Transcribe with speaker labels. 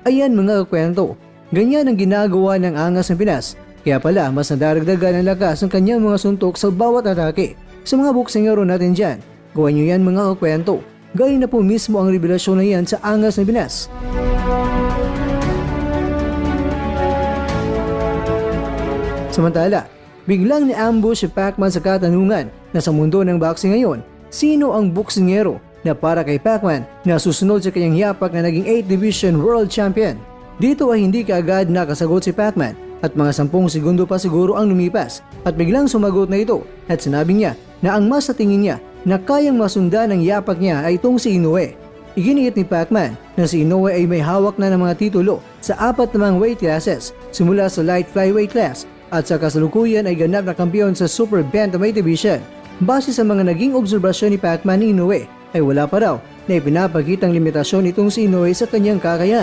Speaker 1: Ayan mga kakwento, ganyan ang ginagawa ng angas ng Pinas. Kaya pala mas nadaragdagan ang lakas ng kanyang mga suntok sa bawat atake. Sa mga boksingero natin dyan, gawin nyo yan mga kakwento. Galing na po mismo ang revelasyon na yan sa angas ng Pinas. Samantala, biglang ni-ambush si Pacman sa katanungan na sa mundo ng boxing ngayon, sino ang boksingero na para kay Pacman na susunod sa kanyang yapak na naging 8th Division World Champion? Dito ay hindi kaagad nakasagot si Pacman at mga 10 segundo pa siguro ang lumipas at biglang sumagot na ito at sinabi niya na ang mas sa tingin niya na kayang masundan ng yapak niya ay itong si Inoue. Iginiit ni Pacman na si Inoue ay may hawak na ng mga titulo sa 4 namang weight classes simula sa light flyweight class at sa kasalukuyan ay ganap na kampiyon sa Super Bantamweight Division. Base sa mga naging obserbasyon ni Pacman ni Inoue ay wala pa raw na ipinapakitang limitasyon itong si Inoue sa kanyang kakayahan.